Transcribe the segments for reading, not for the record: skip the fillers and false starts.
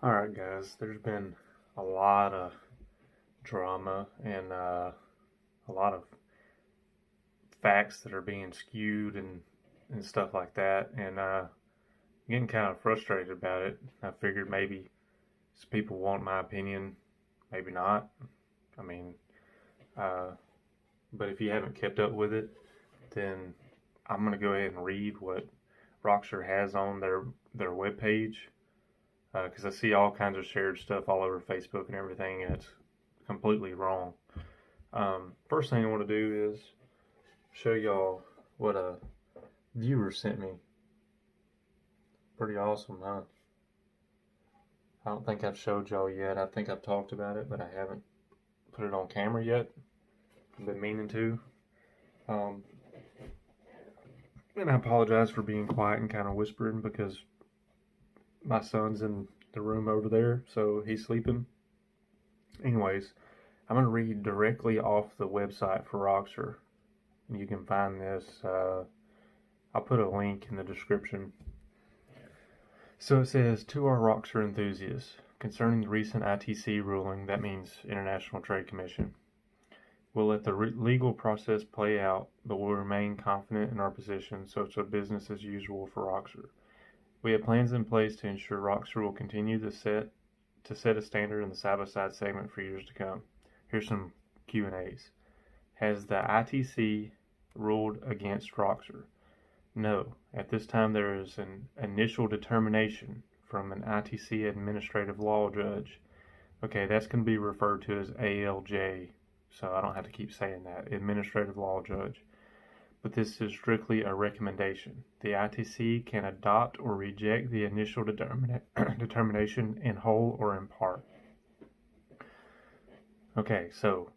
Alright, guys, there's been a lot of drama and a lot of facts that are being skewed and stuff like that, and getting kind of frustrated about it. I figured maybe some people want my opinion, maybe not. I mean, uh, but if you haven't kept up with it, then I'm going to go ahead and read what Rockstar has on their webpage because I see all kinds of shared stuff all over Facebook and everything, and it's completely wrong. First thing I want to do is show y'all what a viewer sent me. Pretty awesome, huh? I don't think I've showed y'all yet. I think I've talked about it, but I haven't put it on camera yet. I've been meaning to. Um, and I apologize for being quiet and kind of whispering because my son's in the room over there, so he's sleeping. Anyways, I'm going to read directly off the website for Rockstar. You can find this. I'll put a link in the description. So it says, to our Rockstar enthusiasts, concerning the recent ITC ruling, that means International Trade Commission, we'll let the legal process play out, but we'll remain confident in our position, so it's a business as usual for Rockstar. We have plans in place to ensure Rockstar will continue to set a standard in the side-by-side segment for years to come. Here's some Q&As. Has the ITC ruled against Rockstar? No. At this time, there is an initial determination from an ITC administrative law judge. Okay, that's going to be referred to as ALJ, so I don't have to keep saying that. Administrative law judge. But this is strictly a recommendation. The ITC can adopt or reject the initial determination in whole or in part. Okay, so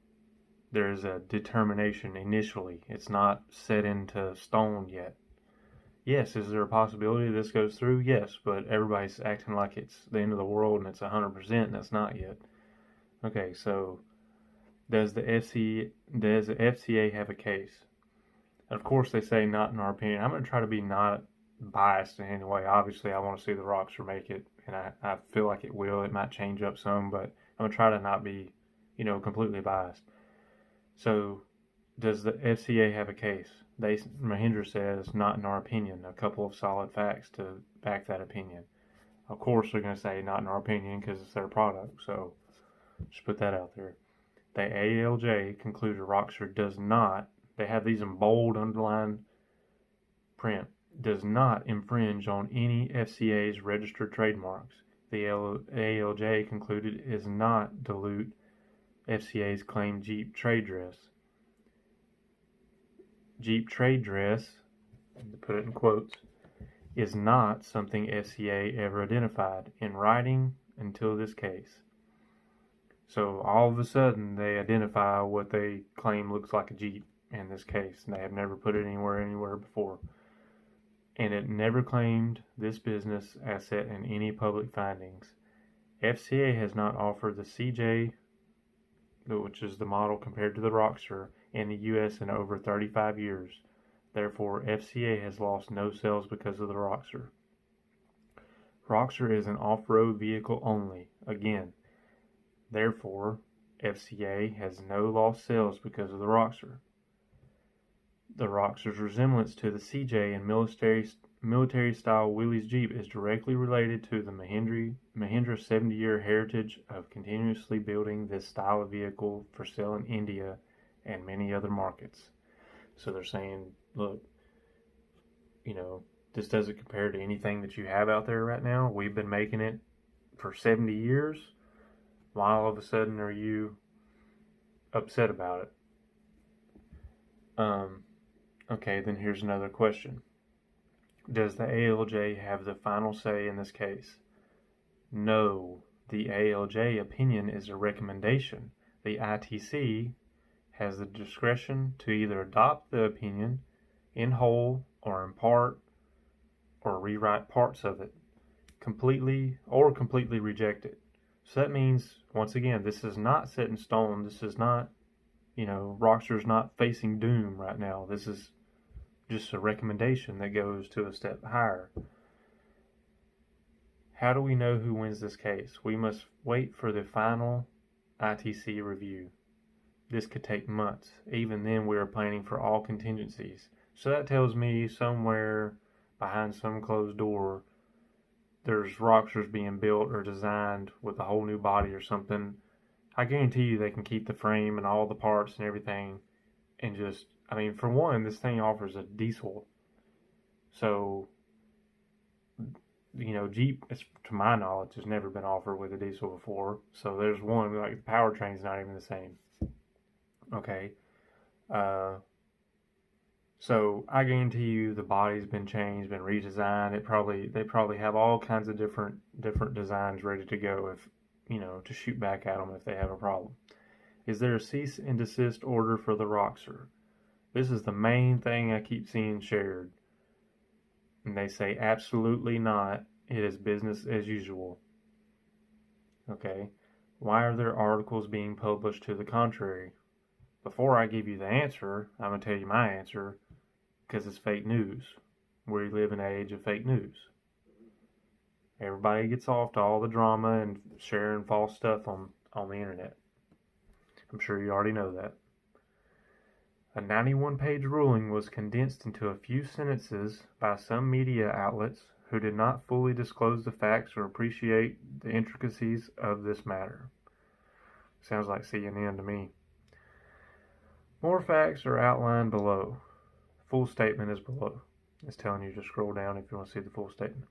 there's a determination initially. It's not set into stone yet. Yes, is there a possibility this goes through? Yes, but everybody's acting like it's the end of the world and it's 100%, and it's not yet. Okay, so does the FCA have a case? And of course, they say not in our opinion. I'm going to try to be not biased in any way. Obviously, I want to see the Rockstar make it, and I feel like it will. It might change up some, but I'm going to try to not be, completely biased. So, does the FCA have a case? Mahindra says, not in our opinion. A couple of solid facts to back that opinion. Of course, they're going to say not in our opinion because it's their product. So, just put that out there. The ALJ concluded Rockstar does not, they have these in bold, underlined print, does not infringe on any FCA's registered trademarks. The ALJ concluded it is not dilute FCA's claimed Jeep trade dress. Jeep trade dress, to put it in quotes, is not something FCA ever identified in writing until this case. So all of a sudden they identify what they claim looks like a Jeep in this case, and they have never put it anywhere before. And it never claimed this business asset in any public findings. FCA has not offered the CJ, which is the model compared to the Rockstar, in the US in over 35 years. Therefore, FCA has lost no sales because of the Rockstar. Rockstar is an off-road vehicle only. Again, therefore, FCA has no lost sales because of the Rockstar. The Rockstar's resemblance to the CJ and military-style Willys Jeep is directly related to the Mahindra 70-year heritage of continuously building this style of vehicle for sale in India and many other markets. So they're saying, look, this doesn't compare to anything that you have out there right now. We've been making it for 70 years. Why all of a sudden are you upset about it? Okay, then here's another question. Does the ALJ have the final say in this case? No, the ALJ opinion is a recommendation. The ITC has the discretion to either adopt the opinion in whole or in part, or rewrite parts of it completely reject it. So that means, once again, this is not set in stone. This is not, Rockstar's not facing doom right now. This is just a recommendation that goes to a step higher. How do we know who wins this case? We must wait for the final ITC review. This could take months. Even then, we are planning for all contingencies. So that tells me somewhere behind some closed door, there's Roxors being built or designed with a whole new body or something. I guarantee you they can keep the frame and all the parts and everything and just, I mean, for one, this thing offers a diesel. So, you know, Jeep, to my knowledge, has never been offered with a diesel before. So there's one, like the powertrain's not even the same. Okay. So I guarantee you the body's been changed, been redesigned. They probably have all kinds of different designs ready to go if, you know, to shoot back at them if they have a problem. Is there a cease and desist order for the Roxor? This is the main thing I keep seeing shared. And they say absolutely not. It is business as usual. Okay. Why are there articles being published to the contrary? Before I give you the answer, I'm going to tell you my answer, because it's fake news. We live in an age of fake news. Everybody gets off to all the drama and sharing false stuff on the internet. I'm sure you already know that. A 91-page ruling was condensed into a few sentences by some media outlets who did not fully disclose the facts or appreciate the intricacies of this matter. Sounds like CNN to me. More facts are outlined below. Full statement is below. It's telling you to scroll down if you want to see the full statement.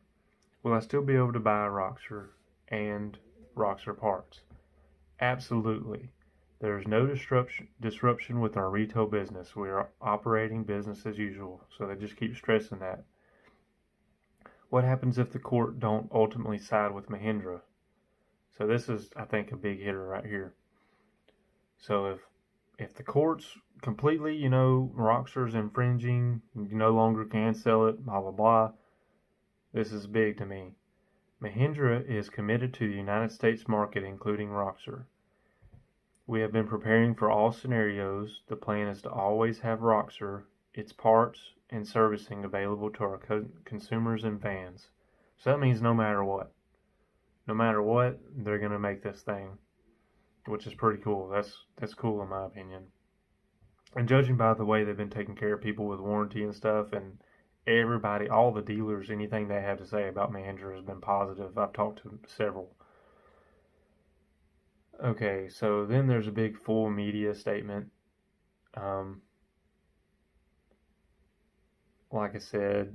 Will I still be able to buy a Roxor and Roxor parts? Absolutely. There is no disruption with our retail business. We are operating business as usual. So they just keep stressing that. What happens if the court don't ultimately side with Mahindra? So this is, I think, a big hitter right here. So if the courts completely, you know, Roxor's infringing, you no longer can sell it, blah, blah, blah, this is big to me. Mahindra is committed to the United States market, including Roxor. We have been preparing for all scenarios. The plan is to always have Roxor, its parts, and servicing available to our consumers and fans. So that means no matter what. No matter what, they're going to make this thing, which is pretty cool. That's cool in my opinion. And judging by the way they've been taking care of people with warranty and stuff, and everybody, all the dealers, anything they have to say about Mahindra has been positive. I've talked to several. Okay, so then there's a big full media statement. Like I said,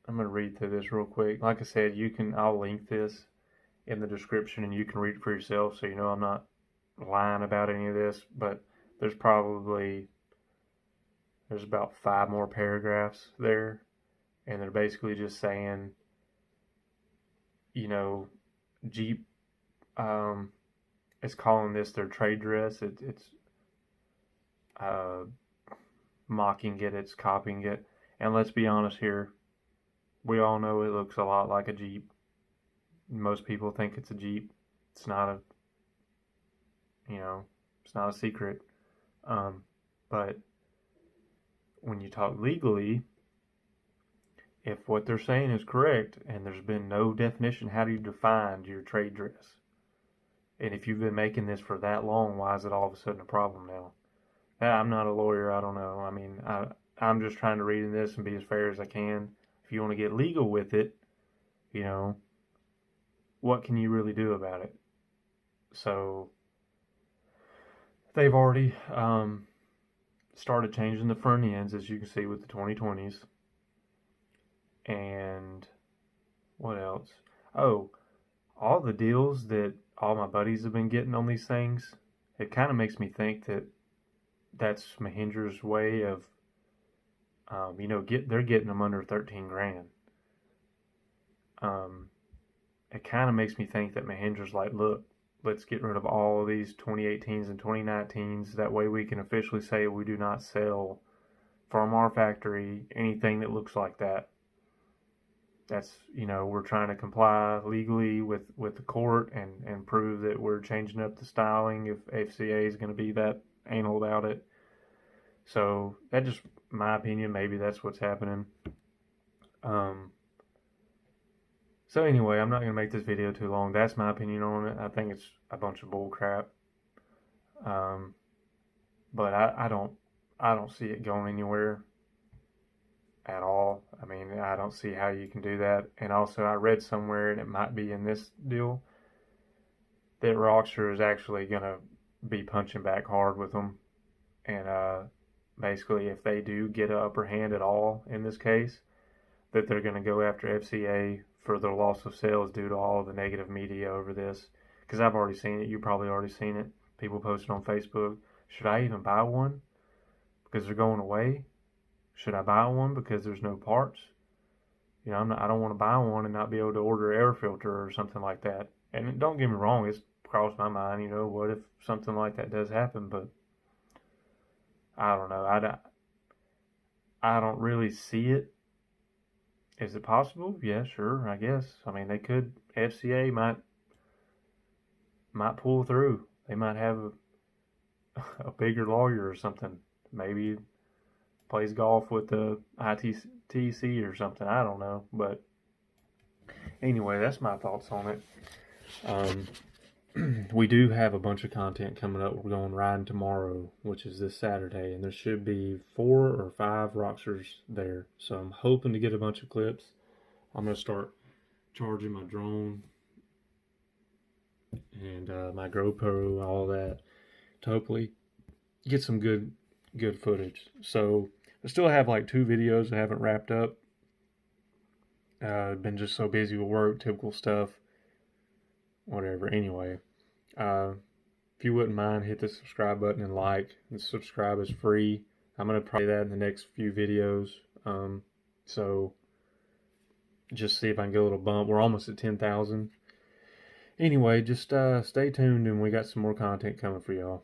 I'm going to read through this real quick. Like I said, I'll link this in the description and you can read it for yourself, so you know I'm not lying about any of this, but there's about 5 more paragraphs there, and they're basically just saying, you know, Jeep is calling this their trade dress. It's mocking it, it's copying it, and let's be honest here, we all know it looks a lot like a Jeep. Most people think it's a Jeep. It's not it's not a secret. But when you talk legally, if what they're saying is correct, and there's been no definition, how do you define your trade dress? And if you've been making this for that long, why is it all of a sudden a problem now? I'm not a lawyer, I don't know. I mean, I'm just trying to read in this and be as fair as I can. If you want to get legal with it, you know, what can you really do about it? So they've already started changing the front ends, as you can see with the 2020s. And what else? Oh, all the deals that all my buddies have been getting on these things, it kind of makes me think that that's Mahindra's way of, they're getting them under 13 grand. It kind of makes me think that Mahindra's like, look, let's get rid of all of these 2018s and 2019s. That way we can officially say we do not sell from our factory anything that looks like that. That's, we're trying to comply legally with the court and prove that we're changing up the styling if FCA is going to be that anal about it. So that's just my opinion. Maybe that's what's happening. So anyway, I'm not going to make this video too long. That's my opinion on it. I think it's a bunch of bull crap. But I don't see it going anywhere at all. I mean, I don't see how you can do that. And also, I read somewhere, and it might be in this deal, that Rockstar is actually going to be punching back hard with them. And basically, if they do get an upper hand at all in this case, that they're going to go after FCA for their loss of sales due to all the negative media over this. Because I've already seen it. You've probably already seen it. People posted on Facebook. Should I even buy one? Because they're going away. Should I buy one because there's no parts? You know, I don't want to buy one and not be able to order an air filter or something like that. And don't get me wrong, it's crossed my mind, you know, what if something like that does happen? But I don't know. I don't really see it. Is it possible? Yeah, sure, I guess. I mean, they could. FCA might pull through. They might have a bigger lawyer or something. Maybe plays golf with the ITC or something. I don't know. But anyway, that's my thoughts on it. We do have a bunch of content coming up. We're going riding tomorrow, which is this Saturday, and there should be 4 or 5 Rockstars there. So I'm hoping to get a bunch of clips. I'm going to start charging my drone and my GoPro, all that, to hopefully get some good footage. So I still have like 2 videos I haven't wrapped up. Been just so busy with work, typical stuff, whatever. Anyway, if you wouldn't mind, hit the subscribe button and like. And subscribe is free. I'm gonna probably do that in the next few videos. So just see if I can get a little bump. We're almost at 10,000. Anyway, just stay tuned, and we got some more content coming for y'all.